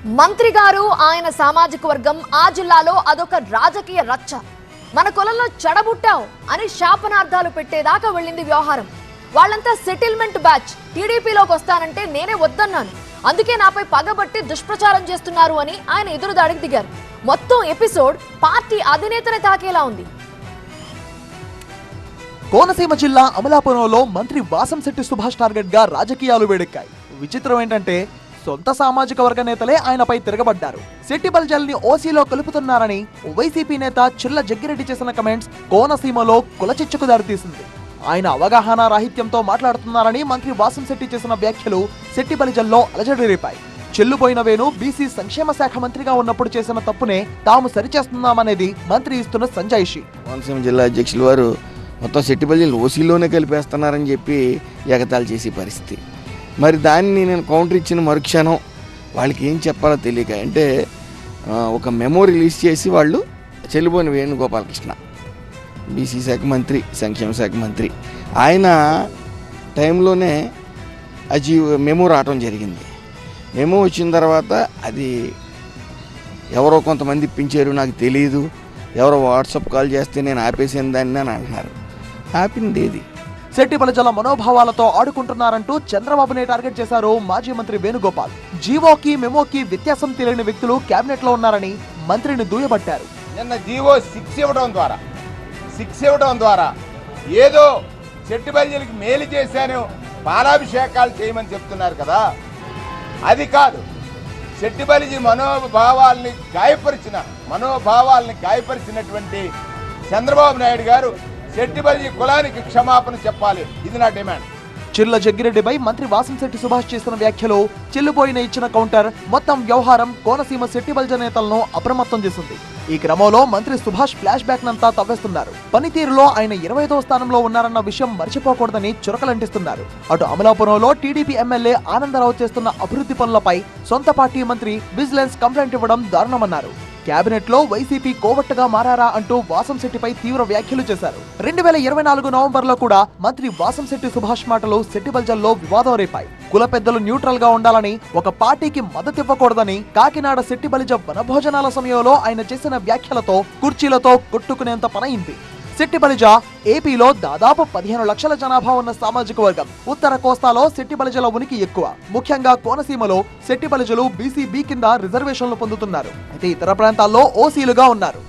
మంత్రి గారు ఆయన సామాజిక వర్గం ఆ జిల్లాలో అదొక రాజకీయ రచ్చ. మన కులంలో చెడబుట్టావు అని శాపనార్థాలు పెట్టేదాకా వెళ్ళింది వ్యవహారం. వాళ్ళంతా సెటిల్మెంట్ బ్యాచ్, టీడీపీలోకి వస్తానంటే నేనే వద్దన్నాను, అందుకే నాపై పగబట్టి దుష్ప్రచారం చేస్తున్నారు అని ఆయన ఎదురుదాడికి దిగారు. మొత్తం ఎపిసోడ్ పార్టీ అధినేతనే తాకేలా ఉంది. కోనసీమ జిల్లా అమలాపురంలో మంత్రి వాసంశెట్టి సుభాష్ టార్గెట్ గా రాజకీయాలు వేడెక్కాయి. విచిత్రం ఏంటంటే సొంత సామాజిక వర్గ నేతలే ఆయనపై తిరగబడ్డారు. సెట్టిబల్జల్ని ఓసీలో కలుపుతున్నారని వైసీపీ నేత చిల్ల జగ్గిరెడ్డి చేసిన కమెంట్స్ కోనసీమలో కులచిచ్చుకు దారితీసింది. ఆయన అవగాహన రాహిత్యంతో మాట్లాడుతున్నారని మంత్రి వాసంశెట్టి చేసిన వ్యాఖ్యలు సెట్టిబల్జల్లో అలజడి రేపాయి. చెల్లుపోయిన వేణు బీసీ సంక్షేమ శాఖ మంత్రిగా ఉన్నప్పుడు చేసిన తప్పునే తాము సరిచేస్తున్నామనేది మంత్రి ఇస్తున్న సంజాయిషి. కోనసీమ జిల్లా అధ్యక్షుల వారు మొత్తం సెట్టిబల్జీలు ఓసీలోనే కలిపేస్తున్నారని చెప్పి ఎగతాళి చేసే పరిస్థితి. మరి దాన్ని నేను కౌంటర్ ఇచ్చిన మరుక్షణం వాళ్ళకి ఏం చెప్పాలో తెలియక, అంటే ఒక మెమో రిలీజ్ చేసి వాళ్ళు చెల్లిపోయిన వేణుగోపాలకృష్ణ బీసీ శాఖ మంత్రి, సంక్షేమ శాఖ మంత్రి, ఆయన టైంలోనే మెమో రావటం జరిగింది. మెమో వచ్చిన తర్వాత అది ఎవరో కొంతమంది ఇప్పించారు, నాకు తెలియదు, ఎవరో వాట్సాప్ కాల్ చేస్తే నేను ఆపేసిన దాన్ని అని అంటున్నారు. ఆపింది ఏది? సెట్టిబల్జల మనోభావాలతో ఆడుకుంటున్నారంటూ చంద్రబాబునే టార్గెట్ చేశారు మాజీ మంత్రి వేణుగోపాల్. జీవోకి మెమోకి వ్యత్యాసం తెలియని వ్యక్తులు కేబినెట్ లో ఉన్నారని మంత్రిని దుయ్యబట్టారు. నిన్న జీవో 6 ఇవ్వడం ద్వారా ఏదో సెట్టిబల్జీలకి మేలు చేశాను, పాలాభిషేకాలు చేయమని చెప్తున్నారు కదా, అది కాదు. సెట్టిబల్జీ మనోభావాల్ని గాయపరిచినటువంటి చంద్రబాబు నాయుడు గారు సెట్టిబల్జీ కులానికి క్షమాపణ చెప్పాలి. ఇది నా డిమాండ్. చిల్ల జగ్గిరెడ్డిపై మంత్రి వాసంశెట్టి సుభాష్ చేసిన వ్యాఖ్యలు, చెల్లుపోయిన ఇచ్చిన కౌంటర్, మొత్తం వ్యవహారం కోనసీమ సెట్టిబల్జ నేతలను అప్రమత్తం చేసింది. ఈ క్రమంలో మంత్రి సుభాష్ ఫ్లాష్ బ్యాక్ నంతా తవ్వేస్తున్నారు. పనితీరులో ఆయన 25వ స్థానంలో ఉన్నారన్న విషయం మర్చిపోకూడదని చురకలంటిస్తున్నారు. అటు అమలాపురంలో టీడీపీ ఎమ్మెల్యే ఆనందరావు చేస్తున్న అభివృద్ధి పనులపై సొంత పార్టీ మంత్రి విజిలెన్స్ కంప్లైంట్ ఇవ్వడం దారుణమన్నారు. కేబినెట్ లో వైసీపీ కోవట్టుగా మారారా అంటూ వాసంశెట్టిపై తీవ్ర వ్యాఖ్యలు చేశారు. 2024 నవంబర్ లో కూడా మంత్రి వాసంశెట్టి సుభాష్ మాటలు సెట్టిబల్జల్లో వివాదం రేపాయి. కుల పెద్దలు న్యూట్రల్ గా ఉండాలని, ఒక పార్టీకి మద్దతివ్వకూడదని కాకినాడ సెట్టిబలిజ వనభోజనాల సమయంలో ఆయన చేసిన వ్యాఖ్యలతో కుర్చీలతో కొట్టుకునేంత పనయింది. సెట్టిబలిజ ఏపీలో దాదాపు 15 లక్షల జనాభా ఉన్న సామాజిక వర్గం. ఉత్తర కోస్తాలో సెట్టిబలిజల ఉనికి ఎక్కువ. ముఖ్యంగా కోనసీమలో సెట్టిబలిజలు బీసీ బి కింద రిజర్వేషన్లు పొందుతున్నారు. అయితే ఇతర ప్రాంతాల్లో ఓసీలుగా ఉన్నారు.